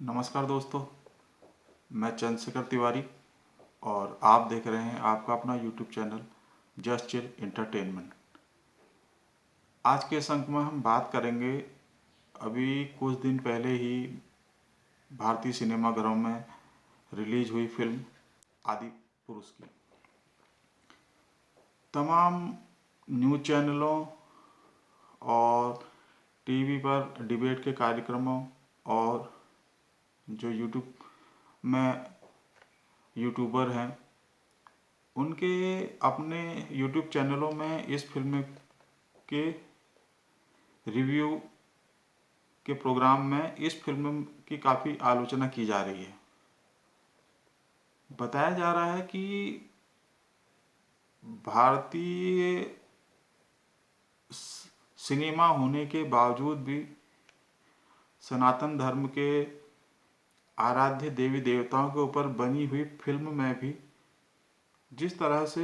नमस्कार दोस्तों, मैं चंद्रशेखर तिवारी और आप देख रहे हैं आपका अपना YouTube channel just chill entertainment. आज के इस अंक में हम बात करेंगे अभी कुछ दिन पहले ही भारतीय सिनेमाघरों में रिलीज हुई फिल्म आदि पुरुष की। तमाम न्यूज़ चैनलों और टीवी पर डिबेट के कार्यक्रमों और जो यूट्यूब में यूट्यूबर हैं उनके अपने यूट्यूब चैनलों में इस फिल्म के रिव्यू के प्रोग्राम में इस फिल्म की काफ़ी आलोचना की जा रही है। बताया जा रहा है कि भारतीय सिनेमा होने के बावजूद भी सनातन धर्म के आराध्य देवी देवताओं के ऊपर बनी हुई फिल्म में भी जिस तरह से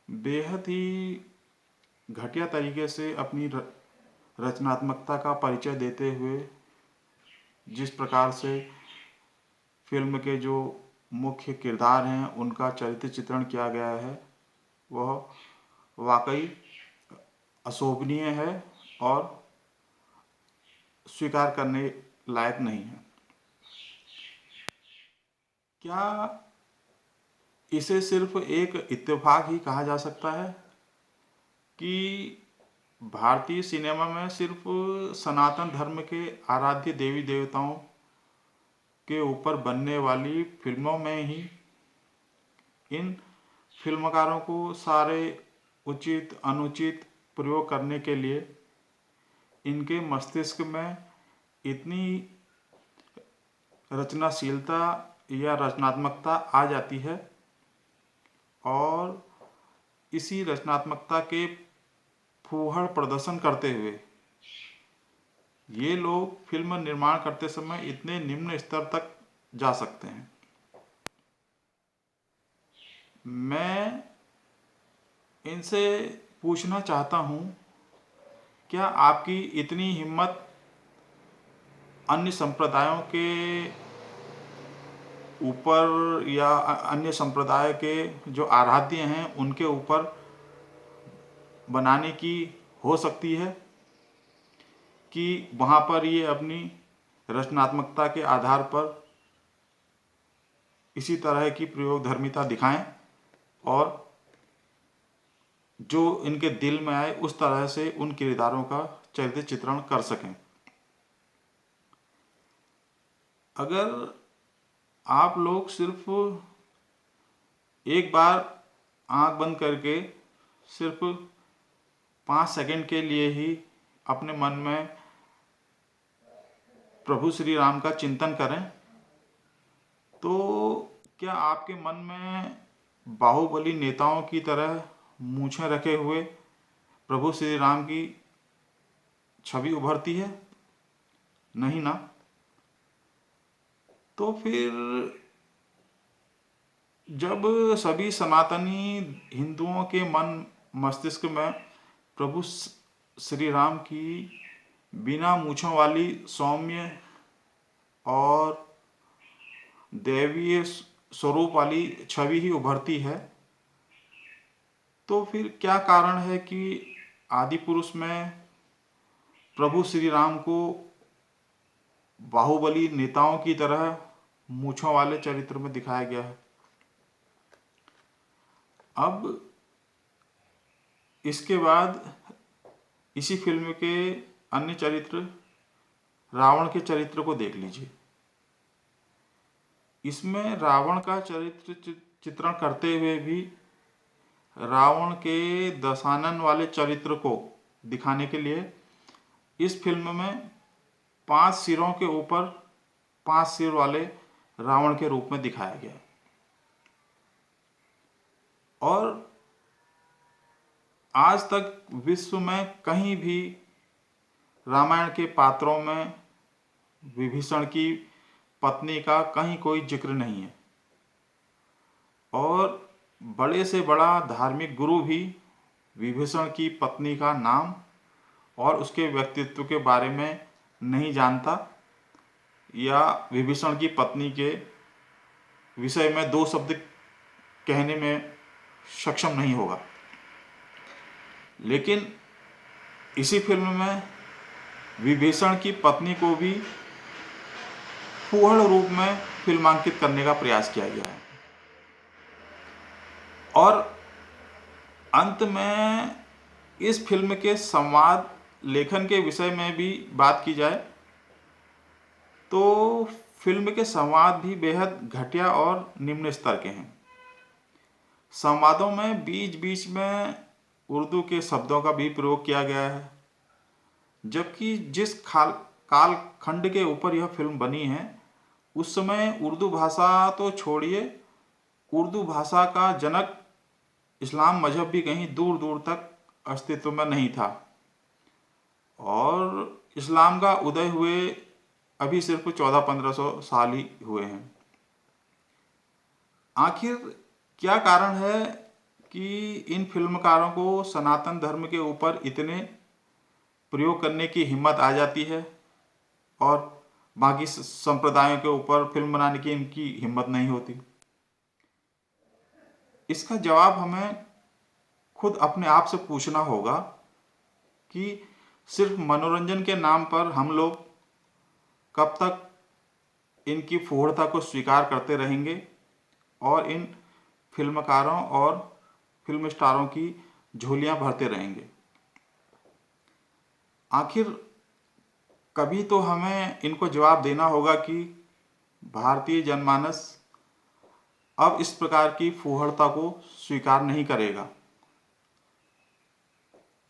बेहद ही घटिया तरीके से अपनी रचनात्मकता का परिचय देते हुए जिस प्रकार से फिल्म के जो मुख्य किरदार हैं उनका चरित्र चित्रण किया गया है वह वाकई अशोभनीय है और स्वीकार करने लायक नहीं है। क्या इसे सिर्फ एक इत्तेफाक ही कहा जा सकता है कि भारतीय सिनेमा में सिर्फ सनातन धर्म के आराध्य देवी देवताओं के ऊपर बनने वाली फिल्मों में ही इन फिल्मकारों को सारे उचित अनुचित प्रयोग करने के लिए इनके मस्तिष्क में इतनी रचनाशीलता या रचनात्मकता आ जाती है और इसी रचनात्मकता के फूहड़ प्रदर्शन करते हुए ये लोग फिल्म निर्माण करते समय इतने निम्न स्तर तक जा सकते हैं। मैं इनसे पूछना चाहता हूँ, क्या आपकी इतनी हिम्मत अन्य संप्रदायों के ऊपर या अन्य संप्रदाय के जो आराध्य हैं उनके ऊपर बनाने की हो सकती है कि वहाँ पर ये अपनी रचनात्मकता के आधार पर इसी तरह की प्रयोगधर्मिता दिखाएं और जो इनके दिल में आए उस तरह से उन किरदारों का चरित्र चित्रण कर सकें। अगर आप लोग सिर्फ एक बार आंख बंद करके सिर्फ 5 सेकंड के लिए ही अपने मन में प्रभु श्री राम का चिंतन करें तो क्या आपके मन में बाहुबली नेताओं की तरह मूछें रखे हुए प्रभु श्री राम की छवि उभरती है? नहीं ना। तो फिर जब सभी सनातनी हिंदुओं के मन मस्तिष्क में प्रभु श्री राम की बिना मूछों वाली सौम्य और दैवीय स्वरूप वाली छवि ही उभरती है तो फिर क्या कारण है कि आदि पुरुष में प्रभु श्री राम को बाहुबली नेताओं की तरह मूछों वाले चरित्र में दिखाया गया है? अब इसके बाद इसी फिल्म के अन्य चरित्र रावण के चरित्र को देख लीजिए। इसमें रावण का चरित्र चित्रण करते हुए भी रावण के दशानन वाले चरित्र को दिखाने के लिए इस फिल्म में 5 सिरों के ऊपर 5 सिर वाले रावण के रूप में दिखाया गया और आज तक विश्व में कहीं भी रामायण के पात्रों में विभीषण की पत्नी का कहीं कोई जिक्र नहीं है और बड़े से बड़ा धार्मिक गुरु भी विभीषण की पत्नी का नाम और उसके व्यक्तित्व के बारे में नहीं जानता या विभीषण की पत्नी के विषय में दो शब्द कहने में सक्षम नहीं होगा। लेकिन इसी फिल्म में विभीषण की पत्नी को भी फूहड़ रूप में फिल्मांकित करने का प्रयास किया गया है। और अंत में इस फिल्म के संवाद लेखन के विषय में भी बात की जाए तो फिल्म के संवाद भी बेहद घटिया और निम्न स्तर के हैं। संवादों में बीच बीच में उर्दू के शब्दों का भी प्रयोग किया गया है, जबकि जिस कालखंड के ऊपर यह फिल्म बनी है उस समय उर्दू भाषा तो छोड़िए, उर्दू भाषा का जनक इस्लाम मजहब भी कहीं दूर दूर तक अस्तित्व में नहीं था और इस्लाम का उदय हुए अभी सिर्फ 1400-1500 साल ही हुए हैं। आखिर क्या कारण है कि इन फिल्मकारों को सनातन धर्म के ऊपर इतने प्रयोग करने की हिम्मत आ जाती है और बाकी संप्रदायों के ऊपर फिल्म बनाने की इनकी हिम्मत नहीं होती? इसका जवाब हमें खुद अपने आप से पूछना होगा कि सिर्फ मनोरंजन के नाम पर हम लोग कब तक इनकी फूहड़ता को स्वीकार करते रहेंगे और इन फिल्मकारों और फिल्म स्टारों की झोलियां भरते रहेंगे। आखिर कभी तो हमें इनको जवाब देना होगा कि भारतीय जनमानस अब इस प्रकार की फूहड़ता को स्वीकार नहीं करेगा।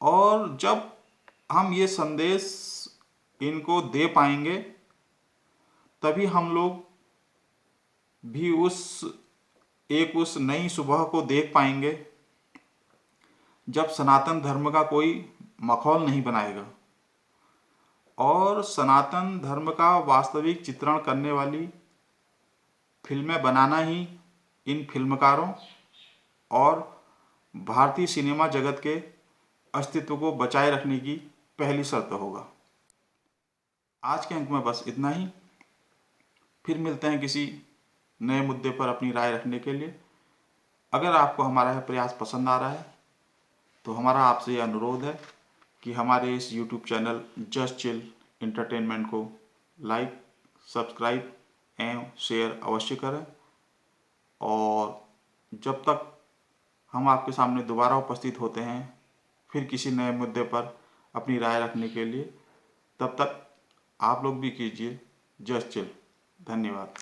और जब हम ये संदेश इनको दे पाएंगे तभी हम लोग भी उस नई सुबह को देख पाएंगे जब सनातन धर्म का कोई मखौल नहीं बनाएगा और सनातन धर्म का वास्तविक चित्रण करने वाली फिल्में बनाना ही इन फिल्मकारों और भारतीय सिनेमा जगत के अस्तित्व को बचाए रखने की पहली शर्त होगा। आज के अंक में बस इतना ही। फिर मिलते हैं किसी नए मुद्दे पर अपनी राय रखने के लिए। अगर आपको हमारा यह प्रयास पसंद आ रहा है तो हमारा आपसे यह अनुरोध है कि हमारे इस YouTube channel just chill entertainment को लाइक, सब्सक्राइब एवं शेयर अवश्य करें। और जब तक हम आपके सामने दोबारा उपस्थित होते हैं फिर किसी नए मुद्दे पर अपनी राय रखने के लिए, तब तक आप लोग भी कीजिए जस्ट चिल। धन्यवाद।